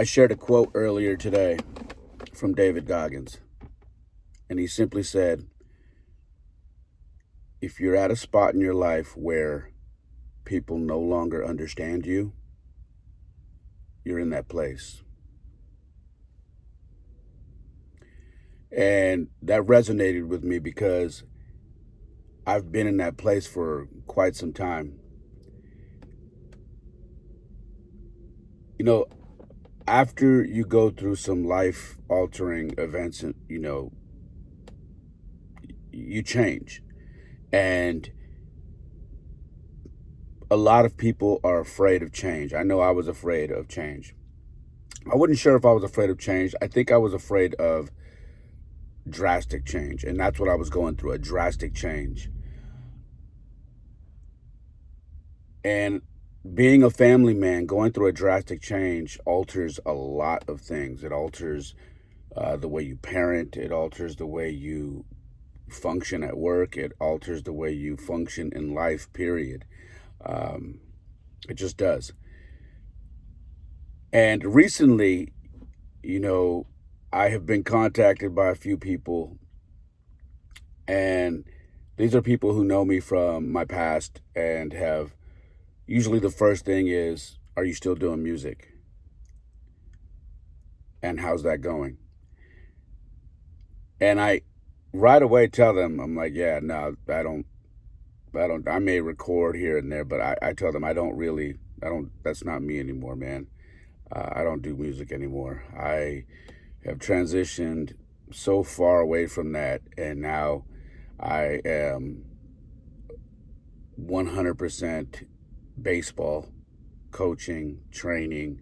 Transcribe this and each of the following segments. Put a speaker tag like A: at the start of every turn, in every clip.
A: I shared a quote earlier today from David Goggins, and he simply said, if you're at a spot in your life where people no longer understand you, you're in that place. And that resonated with me because I've been in that place for quite some time. You know, after you go through some life altering events, you change. And a lot of people are afraid of change. I know I was afraid of change. I wasn't sure if I was afraid of change. I think I was afraid of drastic change. And that's what I was going through, a drastic change. And being a family man, going through a drastic change alters a lot of things. It alters the way you parent. It alters the way you function at work. It alters the way you function in life, period. It just does. And recently, I have been contacted by a few people, and these are people who know me from my past and have usually the first thing is, are you still doing music? And how's that going? And I right away tell them, I'm like, yeah, no, I may record here and there, but I tell them that's not me anymore, man. I don't do music anymore. I have transitioned so far away from that, and now I am 100% baseball, coaching, training,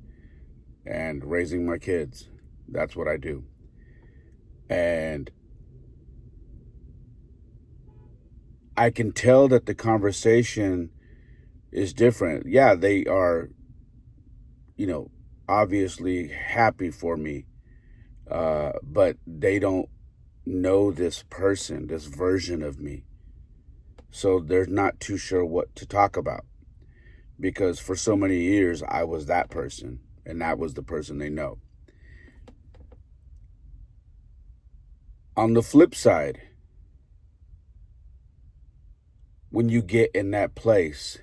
A: and raising my kids. That's what I do. And I can tell that the conversation is different. Yeah, they are, obviously happy for me, but they don't know this person, this version of me. So they're not too sure what to talk about because for so many years I was that person and that was the person they know. On the flip side, when you get in that place,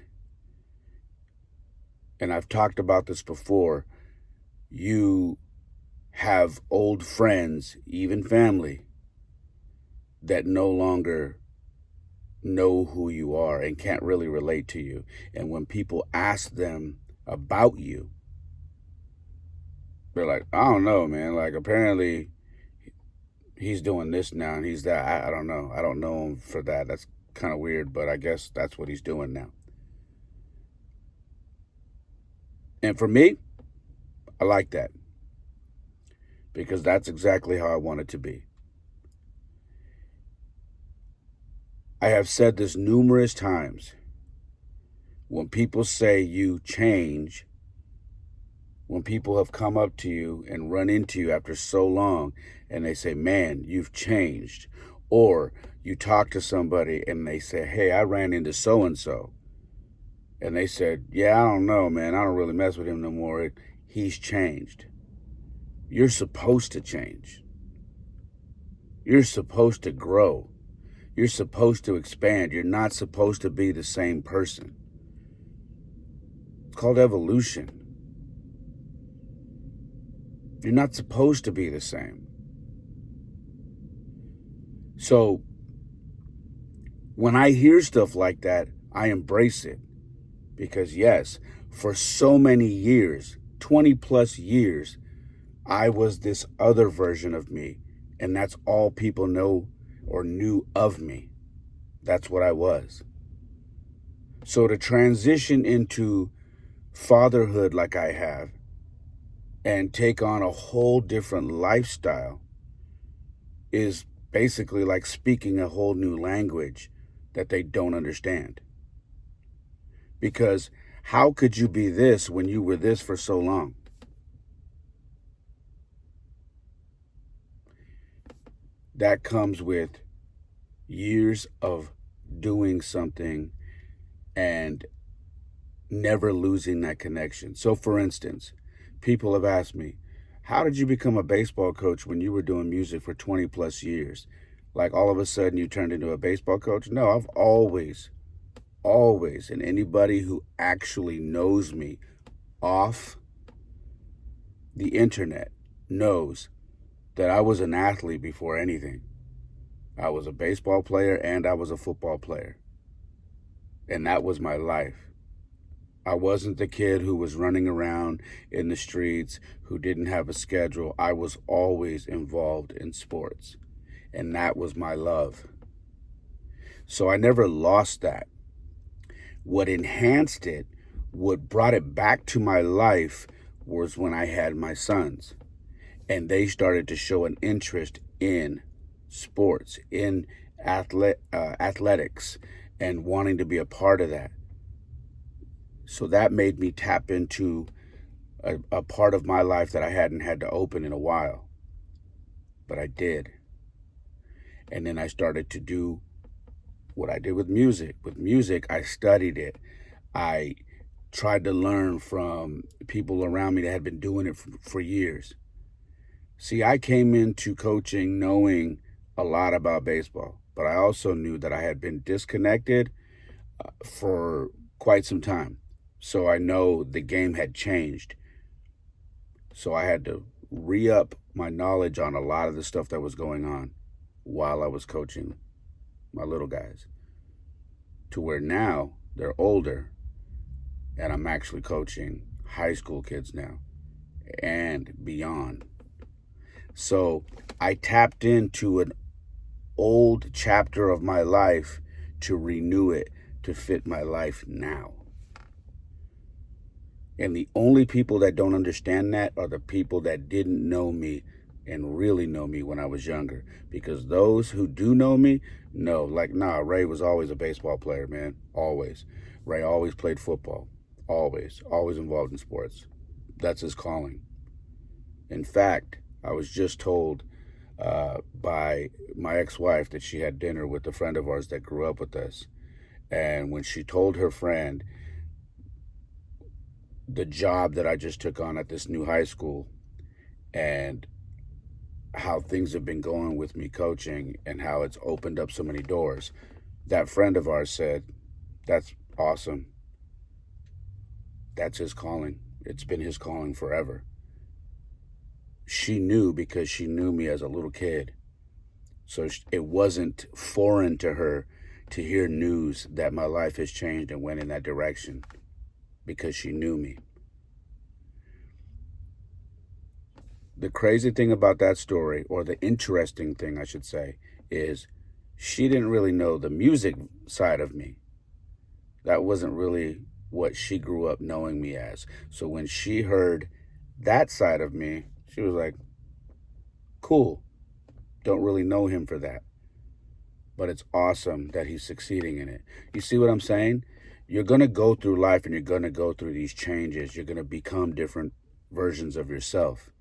A: and I've talked about this before, you have old friends, even family, that no longer know who you are and can't really relate to you. And when people ask them about you, they're like, I don't know, man. Like, apparently he's doing this now and he's that. I don't know. I don't know him for that. That's kind of weird, but I guess that's what he's doing now. And for me, I like that because that's exactly how I want it to be. I have said this numerous times. When people say you change, when people have come up to you and run into you after so long and they say, man, you've changed. Or you talk to somebody and they say, hey, I ran into so-and-so. And they said, yeah, I don't know, man. I don't really mess with him no more. He's changed. You're supposed to change. You're supposed to grow. You're supposed to expand. You're not supposed to be the same person. It's called evolution. You're not supposed to be the same. So when I hear stuff like that, I embrace it. Because yes, for so many years, 20 plus years, I was this other version of me. And that's all people know or knew of me. That's what I was. So to transition into fatherhood like I have and take on a whole different lifestyle is basically like speaking a whole new language that they don't understand. Because how could you be this when you were this for so long? That comes with years of doing something and never losing that connection. So for instance, people have asked me, How did you become a baseball coach when you were doing music for 20 plus years? Like all of a sudden you turned into a baseball coach? No, I've always, and anybody who actually knows me off the internet knows that I was an athlete before anything. I was a baseball player and I was a football player. And that was my life. I wasn't the kid who was running around in the streets, who didn't have a schedule. I was always involved in sports, and that was my love. So I never lost that. What enhanced it, what brought it back to my life, was when I had my sons, and they started to show an interest in sports, in athletics, and wanting to be a part of that. So that made me tap into a part of my life that I hadn't had to open in a while. But I did. And then I started to do what I did with music. With music, I studied it. I tried to learn from people around me that had been doing it for years. See, I came into coaching knowing a lot about baseball, but I also knew that I had been disconnected for quite some time. So I know the game had changed. So I had to re-up my knowledge on a lot of the stuff that was going on while I was coaching my little guys, to where now they're older and I'm actually coaching high school kids now and beyond. So I tapped into an old chapter of my life to renew it to fit my life now. And the only people that don't understand that are the people that didn't know me and really know me when I was younger. Because those who do know me know, like, nah, Ray was always a baseball player, man. Always. Ray always played football. Always involved in sports. That's his calling. In fact, I was just told by my ex-wife that she had dinner with a friend of ours that grew up with us. And when she told her friend the job that I just took on at this new high school and how things have been going with me coaching and how it's opened up so many doors, that friend of ours said, "That's awesome. That's his calling. It's been his calling forever." She knew because she knew me as a little kid. So it wasn't foreign to her to hear news that my life has changed and went in that direction, because she knew me. The crazy thing about that story, or the interesting thing I should say, is she didn't really know the music side of me. That wasn't really what she grew up knowing me as. So when she heard that side of me, she was like, cool. Don't really know him for that. But it's awesome that he's succeeding in it. You see what I'm saying? You're going to go through life and you're going to go through these changes. You're going to become different versions of yourself.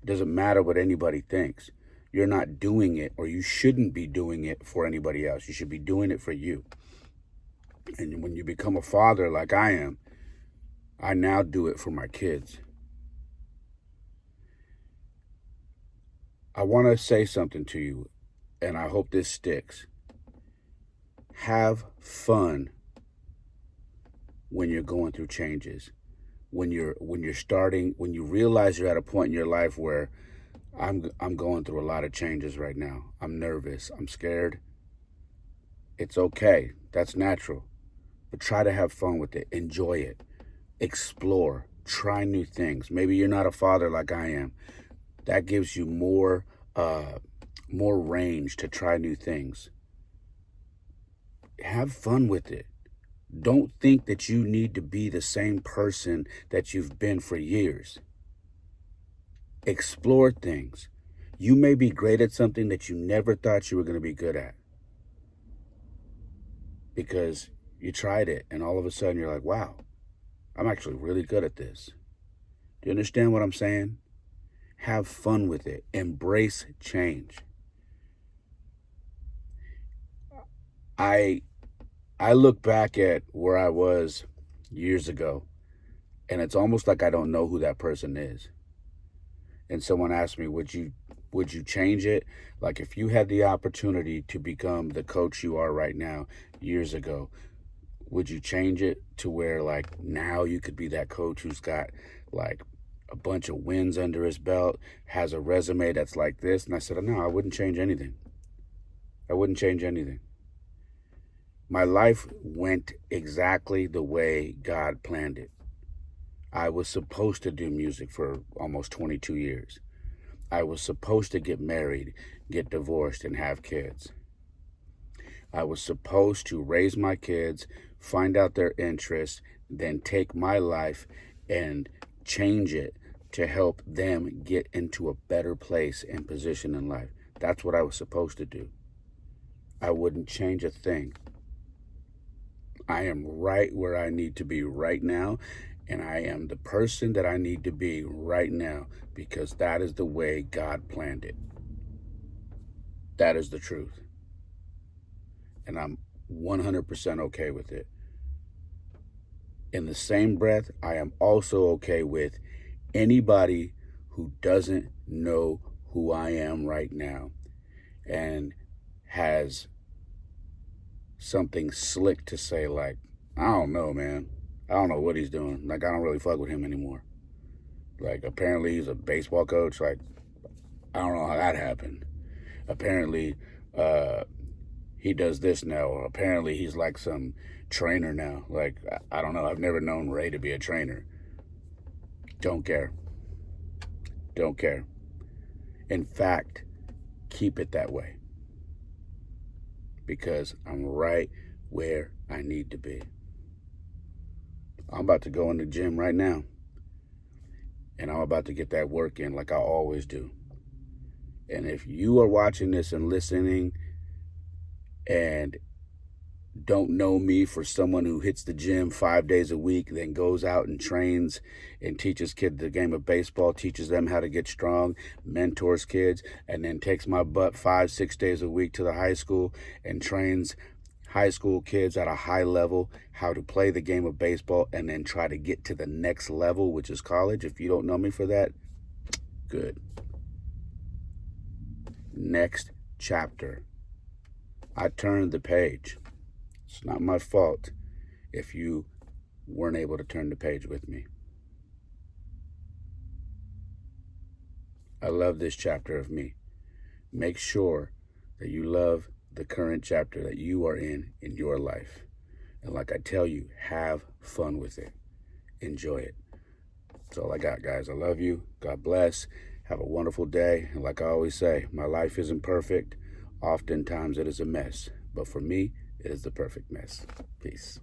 A: It doesn't matter what anybody thinks. You're not doing it, or you shouldn't be doing it for anybody else. You should be doing it for you. And when you become a father like I am, I now do it for my kids. I want to say something to you, and I hope this sticks. Have fun when you're going through changes. When you realize you're at a point in your life where I'm going through a lot of changes right now. I'm nervous. I'm scared. It's okay. That's natural. But try to have fun with it. Enjoy it. Explore. Try new things. Maybe you're not a father like I am. That gives you more range to try new things. Have fun with it. Don't think that you need to be the same person that you've been for years. Explore things. You may be great at something that you never thought you were going to be good at, because you tried it and all of a sudden you're like, wow, I'm actually really good at this. Do you understand what I'm saying? Have fun with it. Embrace change. I look back at where I was years ago, and it's almost like I don't know who that person is. and someone asked me, would you change it? Like, if you had the opportunity to become the coach you are right now years ago, would you change it to where, like, now you could be that coach who's got like a bunch of wins under his belt, has a resume that's like this? And I said, no, I wouldn't change anything. I wouldn't change anything. My life went exactly the way God planned it. I was supposed to do music for almost 22 years. I was supposed to get married, get divorced, and have kids. I was supposed to raise my kids, find out their interests, then take my life and change it to help them get into a better place and position in life. That's what I was supposed to do. I wouldn't change a thing. I am right where I need to be right now, and I am the person that I need to be right now because that is the way God planned it. That is the truth. And I'm 100% okay with it. In the same breath, I am also okay with anybody who doesn't know who I am right now and has something slick to say, like, I don't know, man. I don't know what he's doing. Like, I don't really fuck with him anymore. Like, apparently he's a baseball coach. Like, I don't know how that happened. Apparently, he does this now, or apparently he's like some trainer now. Like, I don't know. I've never known Ray to be a trainer. Don't care. Don't care. In fact, keep it that way. Because I'm right where I need to be. I'm about to go in the gym right now. And I'm about to get that work in like I always do. And if you are watching this and listening and don't know me for someone who hits the gym 5 days a week, then goes out and trains and teaches kids the game of baseball, teaches them how to get strong, mentors kids, and then takes my butt 5-6 days a week to the high school and trains high school kids at a high level how to play the game of baseball and then try to get to the next level, which is college. If you don't know me for that, good. Next chapter. I turned the page. It's not my fault if you weren't able to turn the page with me. I love this chapter of me. Make sure that you love the current chapter that you are in your life. And like I tell you, have fun with it. Enjoy it. That's all I got, guys. I love you. God bless. Have a wonderful day. And like I always say, my life isn't perfect. Oftentimes it is a mess. But for me, it is the perfect mess. Peace.